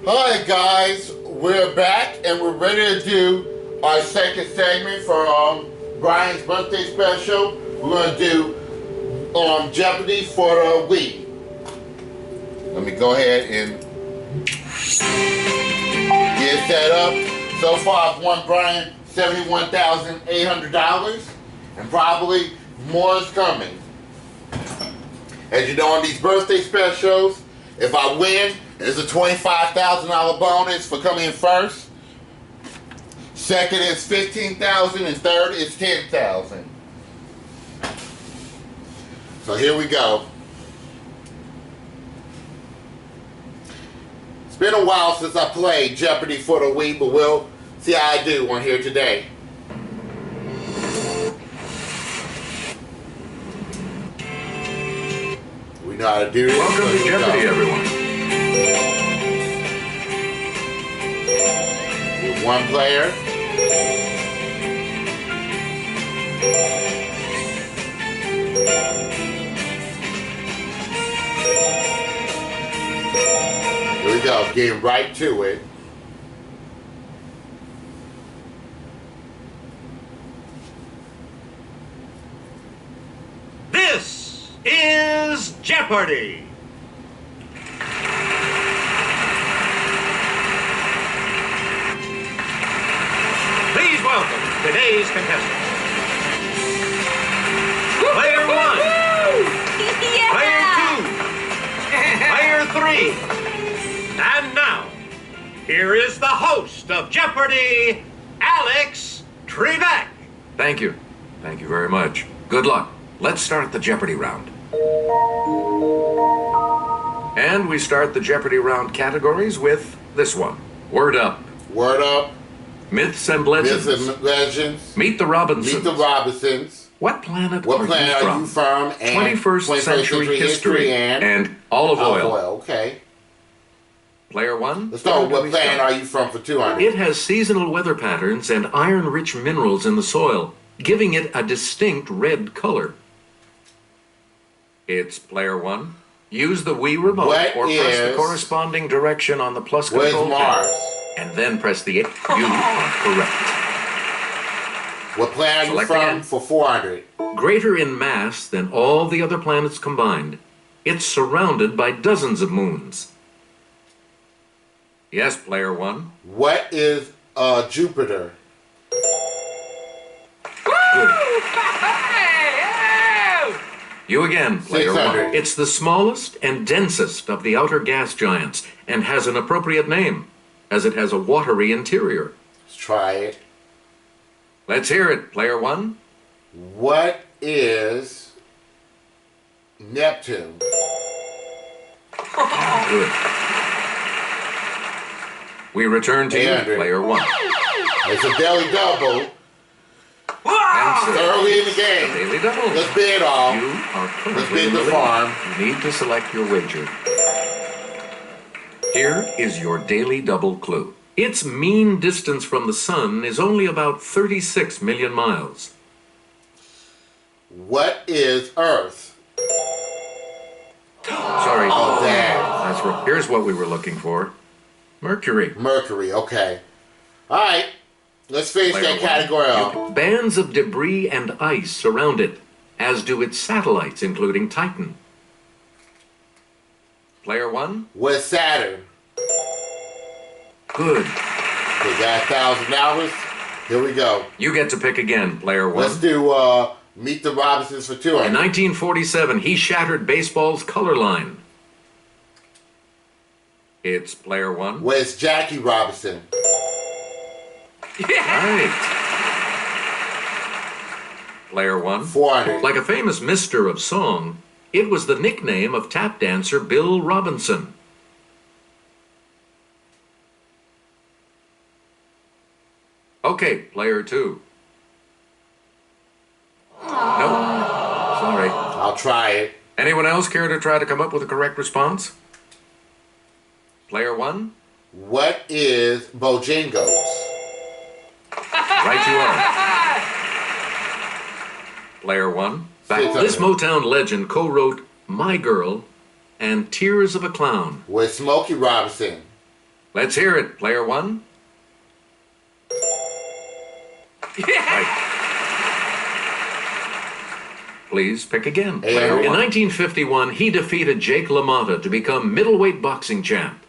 Hi guys, we're back and we're ready to do our second segment for Brian's birthday special. We're going to do Jeopardy for the week. Let me go ahead and get set up. So far I've won Brian $71,800 and probably more is coming. As you know, on these birthday specials, if I win, there's a $25,000 bonus for coming in first. Second is $15,000 and third is $10,000. So here we go. It's been a while since I played Jeopardy for the week, but we'll see how I do on here today. We know how to do this. Welcome to Jeopardy, everyone. With one player. Here we go, getting right to it. This is Jeopardy! Please welcome today's contestants. Player 1, Player 2, Player 3, and now, here is the host of Jeopardy, Alex Trebek. Thank you. Thank you very much. Good luck. Let's start the Jeopardy round. And we start the Jeopardy round categories with this one. Word up. Word up. Myths and legends. Myths and legends. Meet the Robinsons. Meet the Robinsons. What planet What are planet you are you from? And 21st century history and olive oil. Okay. Player 1. Let's go. What planet are you from for 200? It has seasonal weather patterns and iron-rich minerals in the soil, giving it a distinct red color. It's Player 1. Use the Wii remote or press the corresponding direction on the plus control pad, and then press the 8. You are correct. What planet are you from for 400? Greater in mass than all the other planets combined. It's surrounded by dozens of moons. Yes, Player 1. What is Jupiter? Good. You again, Player 1. It's the smallest and densest of the outer gas giants and has an appropriate name, as it has a watery interior. Let's try it. Let's hear it, Player 1. What is Neptune? Good. We return to you, Player 1. It's a daily double. Early in the game. Daily double. Let's bid all. You are Let's bid the farm. You need to select your wager. Here is your daily double clue. Its mean distance from the sun is only about 36 million miles. What is Earth? Sorry. Oh, damn. That's right. Here's what we were looking for. Mercury. Mercury, okay. All right. Let's finish that category off. Bands of debris and ice surround it, as do its satellites, including Titan. Player 1. What's Saturn? Good. We got $1,000. Here we go. You get to pick again, Player 1. Let's do Meet the Robinsons for 200. In 1947, he shattered baseball's color line. It's Player 1. Where's Jackie Robinson? Right. Player 1. 400. Like a famous mister of song, it was the nickname of tap dancer Bill Robinson. Okay, Player 2. No. Sorry. I'll try it. Anyone else care to try to come up with a correct response? Player 1. What is Bojangles? Right you are. Player 1. This Motown legend co-wrote My Girl and Tears of a Clown. With Smokey Robinson. Let's hear it, player one. Right. Please pick again. Player one. In 1951, he defeated Jake LaMotta to become middleweight boxing champ.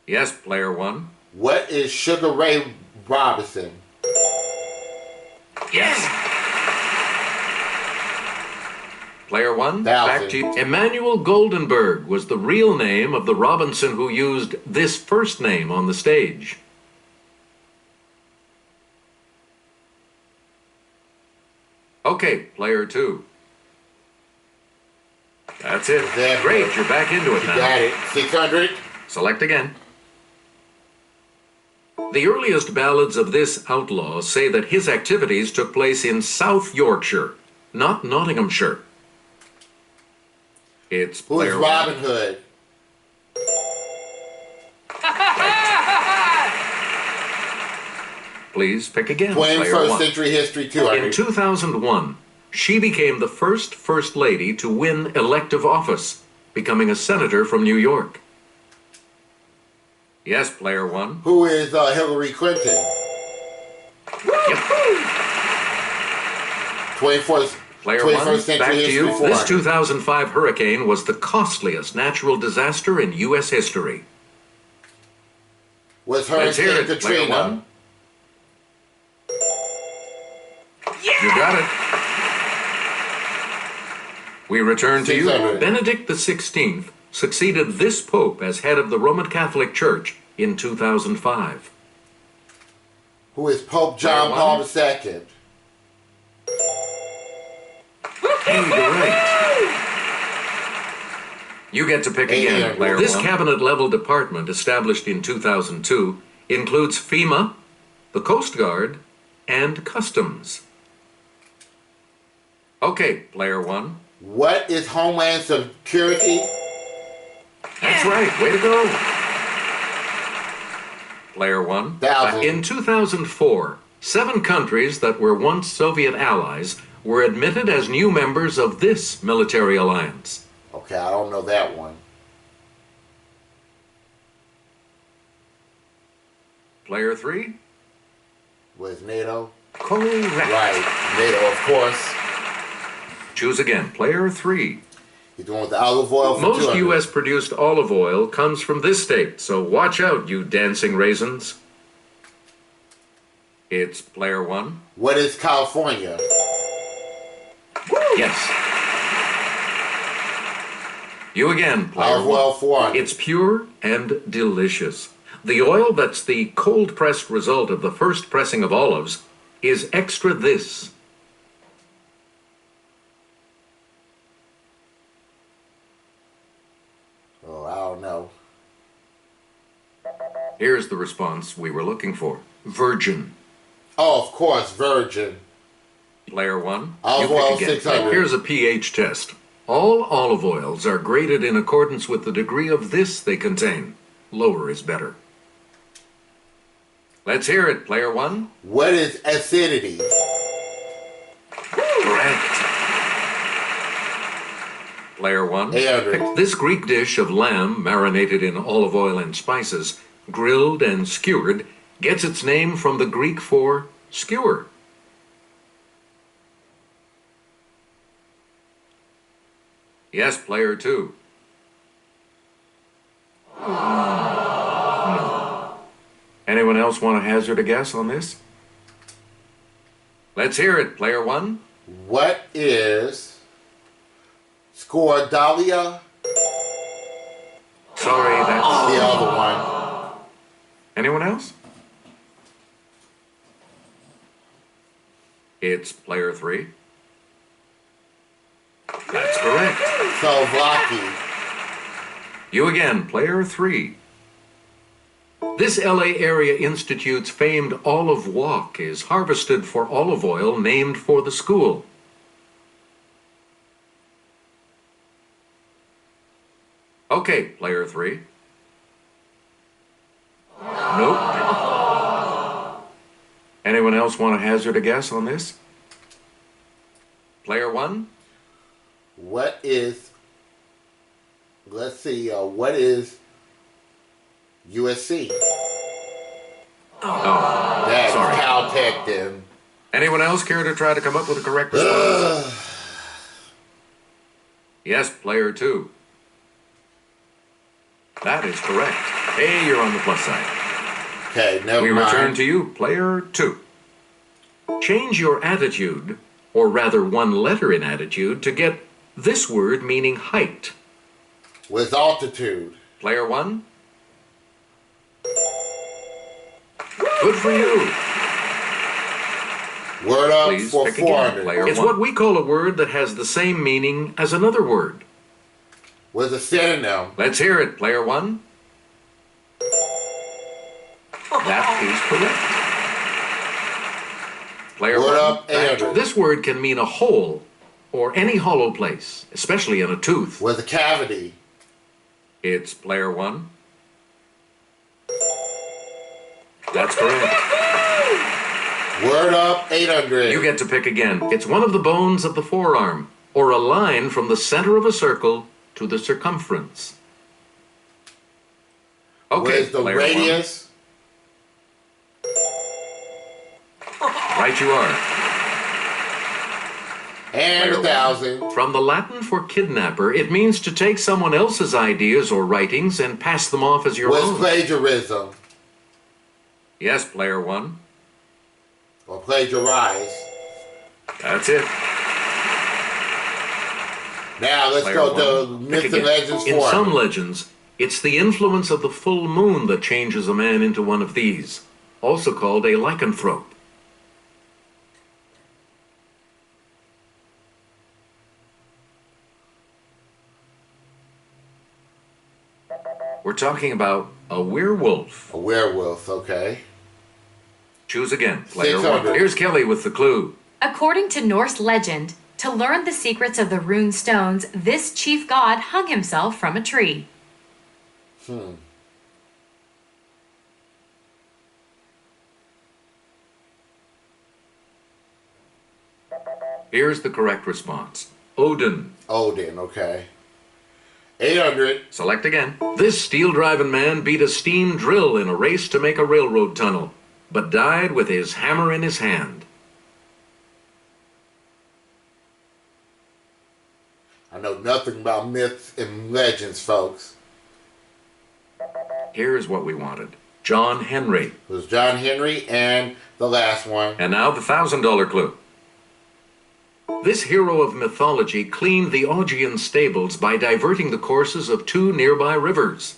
Yes, player one. What is Sugar Ray Robinson? Yes. Player one, back to you. Emmanuel Goldenberg was the real name of the Robinson who used this first name on the stage. Okay, player two. That's it. Great, you're back into it now. You got it. 600. Select again. The earliest ballads of this outlaw say that his activities took place in South Yorkshire, not Nottinghamshire. It's player Who is Robin Hood? Please pick again. 21st century history, 200. In 2001, she became the first lady to win elective office, becoming a senator from New York. Yes, player one. Who is Hillary Clinton? Yep. 21st Player one, century back to history, you. 400. This 2005 hurricane was the costliest natural disaster in U.S. history. Was Hurricane Katrina? You got it. We return to you. 600. Benedict XVI succeeded this pope as head of the Roman Catholic Church in 2005. Who is Pope John Paul II? Hey, you're right. You get to pick again, player one. This cabinet-level department, established in 2002, includes FEMA, the Coast Guard, and Customs. Okay, player one. What is Homeland Security? That's right. Way to go. Player one. In 2004, 7 countries that were once Soviet allies were admitted as new members of this military alliance. Okay, I don't know that one. Player three. Was NATO? Correct. Right, NATO, of course. Choose again. Player three. You're doing with the olive oil for Most 200. U.S. produced olive oil comes from this state, so watch out, you dancing raisins. It's player one. What is California? Yes. You again, player Olive oil 400. It's pure and delicious. The oil that's the cold-pressed result of the first pressing of olives is extra this. Oh, I don't know. Here's the response we were looking for. Virgin. Oh, of course, virgin. Player one. Olive you oil pick again. 600. Here's a pH test. All olive oils are graded in accordance with the degree of this they contain. Lower is better. Let's hear it, player one. What is acidity? Correct. Player one. 800. This Greek dish of lamb marinated in olive oil and spices, grilled and skewered, gets its name from the Greek for skewer. Yes, player two. No. Anyone else want to hazard a guess on this? Let's hear it, player one. What is Scordalia? Sorry, that's the other one. Anyone else? It's player three. That's correct. Souvlaki. You again, player three. This LA Area Institute's famed olive walk is harvested for olive oil named for the school. Okay, player three. Nope. Anyone else want to hazard a guess on this? Player one? What is, let's see, what is USC. Oh, That's sorry. Caltech then. Anyone else care to try to come up with a correct response? Yes, player 2. That is correct. Hey, you're on the plus side. Okay, never We mind. return to you, player 2. Change your attitude, or rather one letter in attitude, to get this word meaning height. With altitude. Player 1. Good for you. Word up Please for pick again, 400. player 1. It's what we call a word that has the same meaning as another word. With a synonym. Let's hear it, player 1. That is correct. Player Word 1. up 800. This word can mean a hole or any hollow place, especially in a tooth. With a cavity. It's player 1. That's correct. Word up 800. You get to pick again. It's one of the bones of the forearm, or a line from the center of a circle to the circumference. Okay, With the player radius. 1. Right you are. And Player 1,000. From the Latin for kidnapper, it means to take someone else's ideas or writings and pass them off as your With own. plagiarism. Yes, player 1. Or plagiarize. That's it. Now let's Player go 1. to Pick Myths and again. Legends In 400. some legends, it's the influence of the full moon that changes a man into one of these, also called a lycanthrope. We're talking about a werewolf. A werewolf, okay. Choose again, player 600. 1. Here's Kelly with the clue. According to Norse legend, to learn the secrets of the rune stones, this chief god hung himself from a tree. Here's the correct response. Odin. Odin, okay. 800. Select again. This steel-driving man beat a steam drill in a race to make a railroad tunnel, but died with his hammer in his hand. I know nothing about myths and legends, folks. Here's what we wanted. John Henry. It was John Henry and the last one. And now the $1,000 clue. This hero of mythology cleaned the Augean stables by diverting the courses of 2 nearby rivers.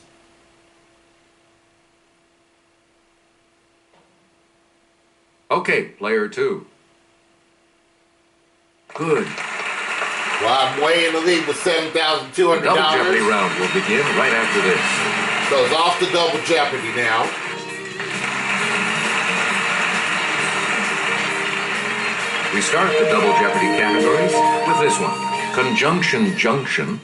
Okay, player 2. Good. Well, I'm way in the lead with $7,200. Double Jeopardy round will begin right after this. So it's off to Double Jeopardy now. We start the Double Jeopardy categories with this one. Conjunction Junction,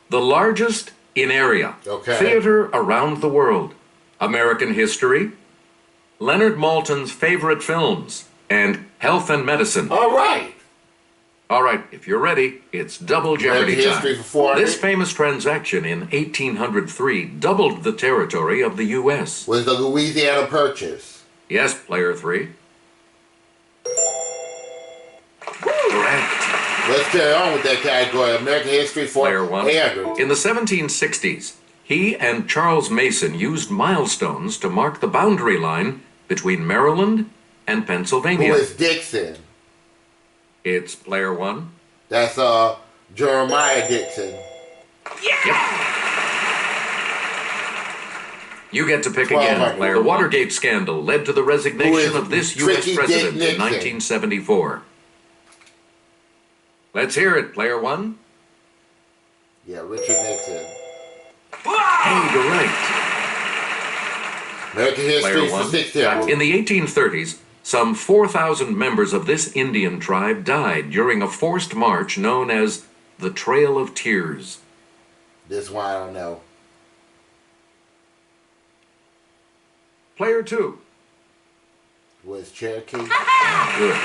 the largest in area. Okay. Theater around the world. American history. Leonard Maltin's favorite films. And health and medicine. All right. All right, if you're ready, it's Double Jeopardy American time. history for 400. This famous transaction in 1803 doubled the territory of the U.S. Was the Louisiana Purchase. Yes, player 3. Correct. Let's carry on with that category. American history for Player 1. 800. In the 1760s, he and Charles Mason used milestones to mark the boundary line between Maryland and Who Pennsylvania. is Dixon? It's player 1. That's Jeremiah Dixon. Yep. You get to pick 1200. again, player. The Watergate scandal led to the Who is resignation of this U.S. Tricky Dick president in Nixon? 1974. Let's hear it, player 1. Yeah, Richard Nixon. Hey, you're right. American history Player for 1. 600. In the 1830s, some 4,000 members of this Indian tribe died during a forced march known as the Trail of Tears. This one I don't know. Player 2. Was Cherokee? Good.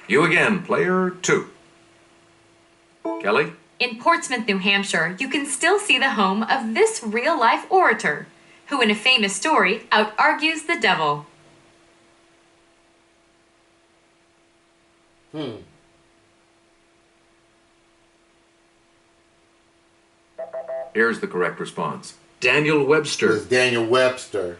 You again, player 2. Kelly? In Portsmouth, New Hampshire, you can still see the home of this real-life orator, who in a famous story out-argues the devil. Here's the correct response. Daniel Webster. It's Daniel Webster.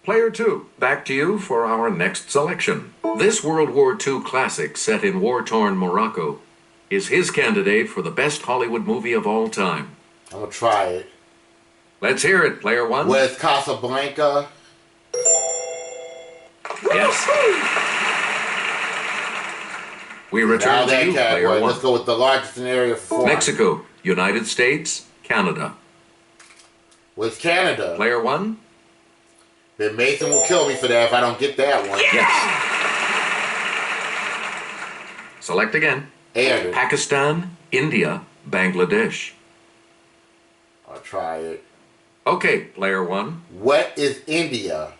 Player 2, back to you for our next selection. This World War II classic set in war-torn Morocco is his candidate for the best Hollywood movie of all time. I'm gonna try it. Let's hear it, player 1. West Casablanca. Yes. We Now return to that you, player category. 1. Let's go with the largest in area for foreign. Mexico, United States, Canada. What's Canada? Player 1. Then Mason will kill me for that if I don't get that one. Yes. Select again. And Pakistan, India, Bangladesh. I'll try it. Okay, player 1. What is India?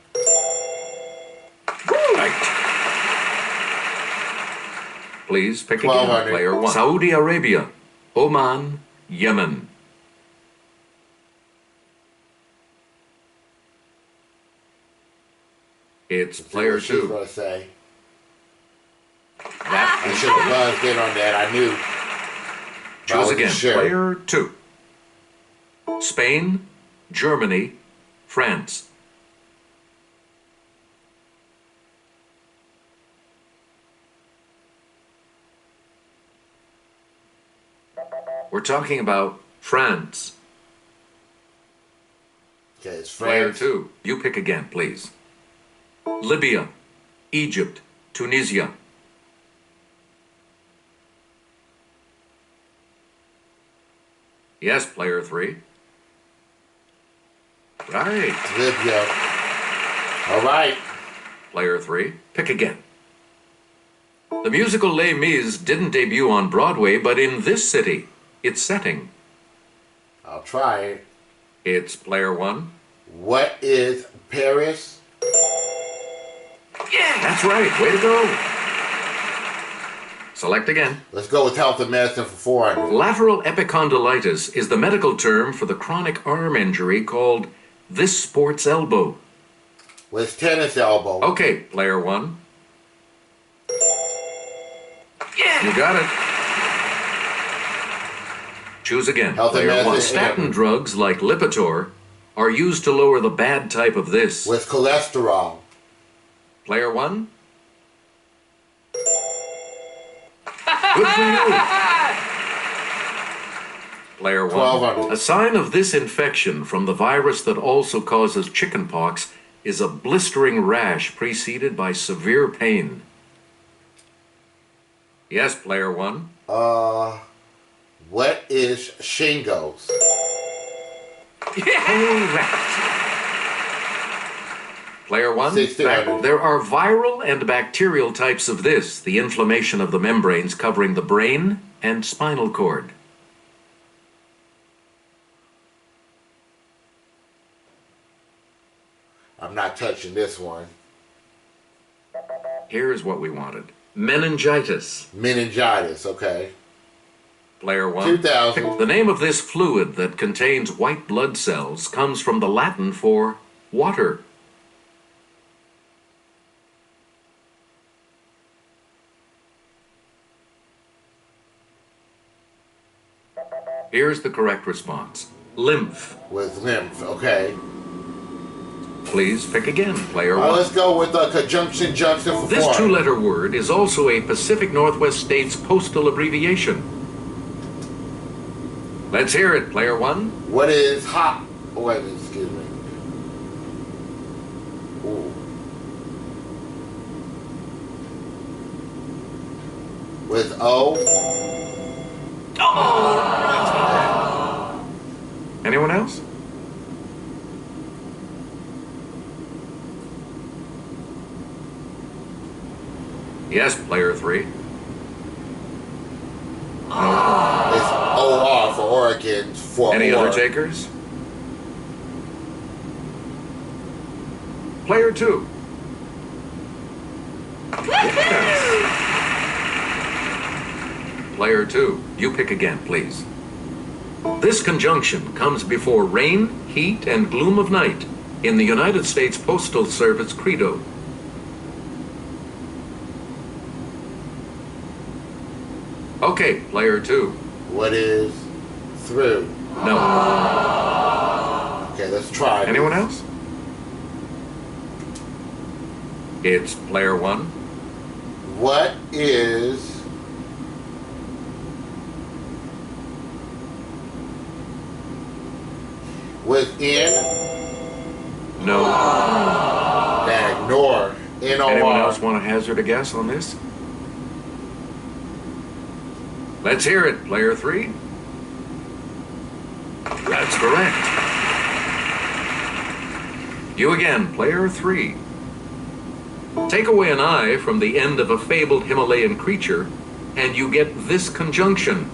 Right. Please pick again, 1200. player 1. Saudi Arabia, Oman, Yemen. It's player What she's 2. gonna say. That I is should have buzzed in on that. I knew. But I Choose wasn't again, sure. player 2. Spain, Germany, France. We're talking about France. Okay, it's Player France. 2. You pick again, please. Libya, Egypt, Tunisia. Yes, player 3. Right. Libya. All right. Player 3. Pick again. The musical Les Mis didn't debut on Broadway, but in this city. Its setting. I'll try it. It's player 1. What is Paris? Yeah, that's right. Way to go. Select again. Let's go with health and medicine for 400. Lateral epicondylitis is the medical term for the chronic arm injury called this sport's elbow. What's tennis elbow? Okay, player 1. Yeah, you got it. Choose again. Health and Player 1. medicine. Statin drugs like Lipitor are used to lower the bad type of this. What's cholesterol? Player 1. Good for you. Player 1. 1200. A sign of this infection from the virus that also causes chickenpox is a blistering rash preceded by severe pain. Yes, player 1. What is shingles? Correct. Player 1. 1600. There are viral and bacterial types of this, the inflammation of the membranes covering the brain and spinal cord. I'm not touching this one. Here's what we wanted. Meningitis. Meningitis, okay. Player 1. 2000. The name of this fluid that contains white blood cells comes from the Latin for water. Here's the correct response. Lymph. With lymph, okay. Please pick again, player 1. Let's go with the conjunction junction for This 400. two-letter word is also a Pacific Northwest state's postal abbreviation. Let's hear it, player 1. What is hot? Oh, wait, excuse me. Ooh. With O? Anyone else? Yes, player 3. It's OR for Oregon. For Any or. other takers? Player 2. Yes. player 2. You pick again, please. This conjunction comes before rain, heat, and gloom of night in the United States Postal Service credo. Okay, player 2. What is through? No. Okay, let's try. Anyone else? It's player 1. What is within? No. Ignore. N-O-R. Anyone else want to hazard a guess on this? Let's hear it, player 3. That's correct. You again, player 3. Take away an I from the end of a fabled Himalayan creature, and you get this conjunction.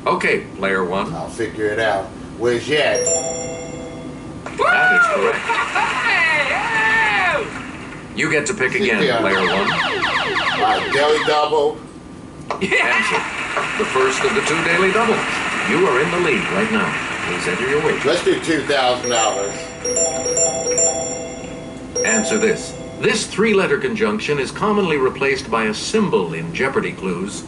Okay, player 1. I'll figure it out. Where's yet? That is correct. You get to pick again, player 1. Alright, daily double. Answer. The first of the 2 daily doubles. You are in the lead right now. Please enter your wager. Let's do $2,000. Answer this. This 3-letter conjunction is commonly replaced by a symbol in Jeopardy clues.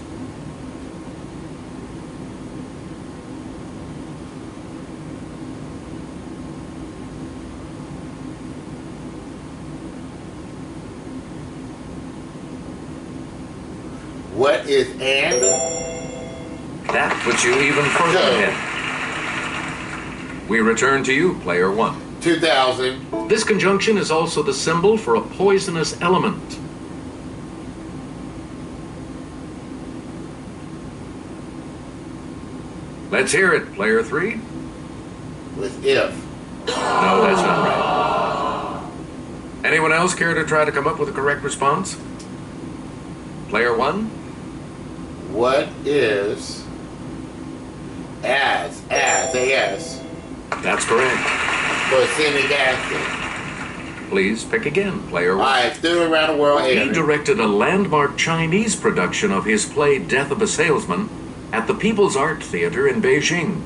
What is and? That puts you even further ahead. We return to you, player 1. 2,000. This conjunction is also the symbol for a poisonous element. Let's hear it, player 3. With if. No, that's not right. Anyone else care to try to come up with a correct response? Player 1. What is as? That's correct. Succinic acid. Please pick again, player 1. Alright, through around the world. He directed a landmark Chinese production of his play Death of a Salesman at the People's Art Theater in Beijing.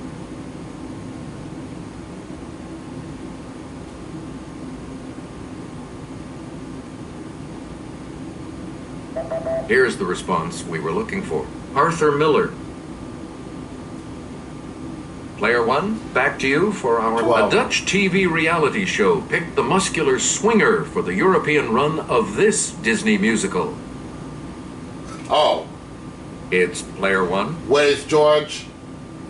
Here's the response we were looking for. Arthur Miller. Player 1, back to you for our 12. A Dutch TV reality show picked the muscular swinger for the European run of this Disney musical. Oh. It's player 1. What is George?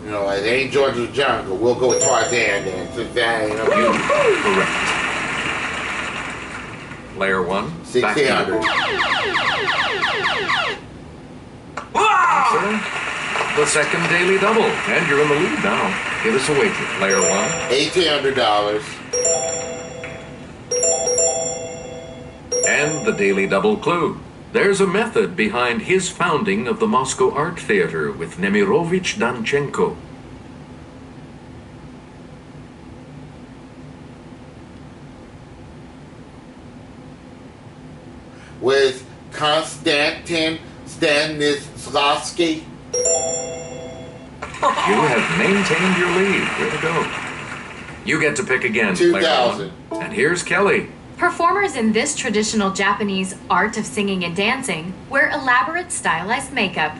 You know, it ain't George's Jungle. We'll go with Tarzan then. Correct. Player 1. 1,600. Answer. The second daily double. And you're in the lead now. Give us a wager, player 1. $1,800. And the daily double clue. There's a method behind his founding of the Moscow Art Theater with Nemirovich Danchenko. With Konstantin Stanislavski. You have maintained your lead. Way to go. You get to pick again, player 2,000. 1. And here's Kelly. Performers in this traditional Japanese art of singing and dancing wear elaborate stylized makeup.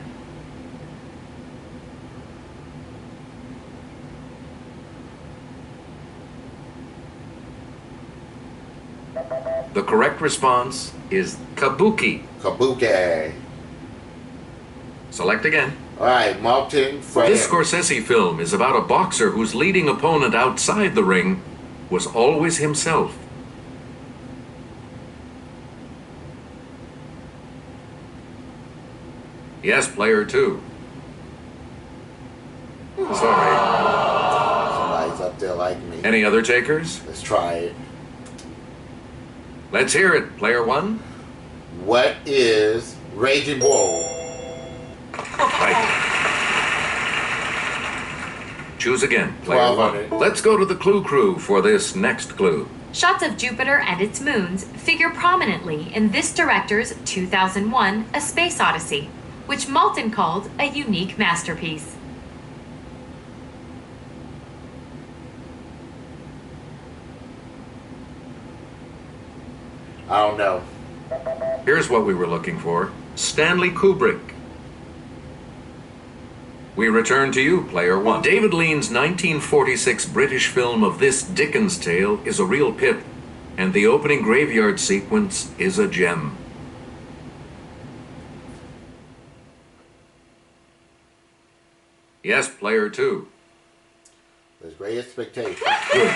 The correct response is kabuki. Kabuki. Select again. Alright, Martin Frame. This Scorsese film is about a boxer whose leading opponent outside the ring was always himself. Yes, player 2. Sorry. Somebody's up there like me. Any other takers? Let's try it. Let's hear it, player 1. What is Raging Bull? Right. Choose again, player 1. 1,200. Let's go to the Clue Crew for this next clue. Shots of Jupiter and its moons figure prominently in this director's 2001 A Space Odyssey. which Malton called a unique masterpiece. I don't know. Here's what we were looking for. Stanley Kubrick. We return to you, player one. David Lean's 1946 British film of This Dickens Tale is a real pip, and the opening graveyard sequence is a gem. Yes, player two. There's great expectations. Good.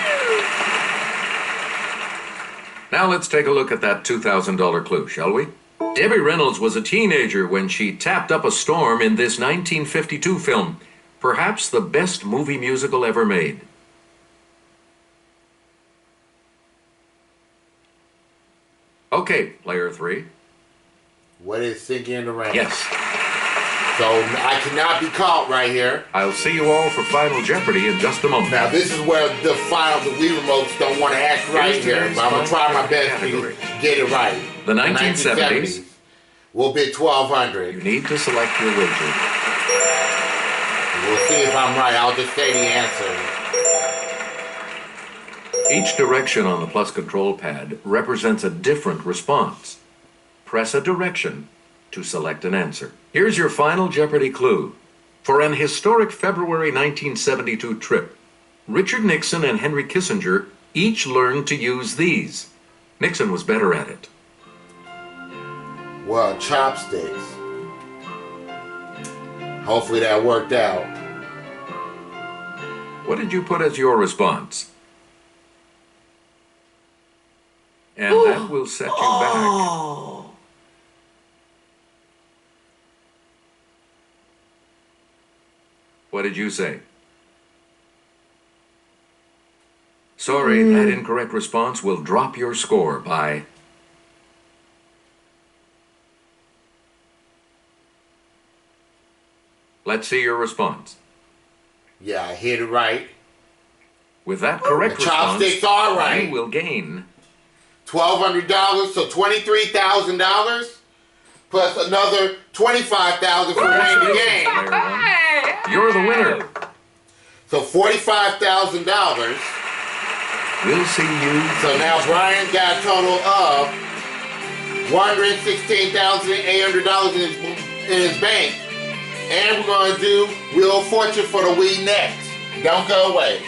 Now let's take a look at that $2,000 clue, shall we? Debbie Reynolds was a teenager when she tapped up a storm in this 1952 film, perhaps the best movie musical ever made. Okay, player three. What is Sinking in the Rain? Yes. So I cannot be caught right here. I'll see you all for Final Jeopardy in just a moment. Now this is where the Wii remotes don't want to act right here, but I'm going to try my best to get it right. The 1970s will bid $1,200. You need to select your wager. We'll see if I'm right. I'll just say the answer. Each direction on the plus control pad represents a different response. Press a direction to select an answer. Here's your Final Jeopardy clue. For an historic February 1972 trip, Richard Nixon and Henry Kissinger each learned to use these. Nixon was better at it. Well, chopsticks. Hopefully that worked out. What did you put as your response? And that will set you back. What did you say? Sorry, that incorrect response will drop your score by... Let's see your response. Yeah, I hit it right. With that correct the response, chopsticks are right. You will gain $1,200, so $23,000 plus another $25,000 for winning the game. You're the winner. So $45,000. We'll see you. So now Brian got a total of $116,800 in his bank. And we're going to do Wheel of Fortune for the Wii next. Don't go away.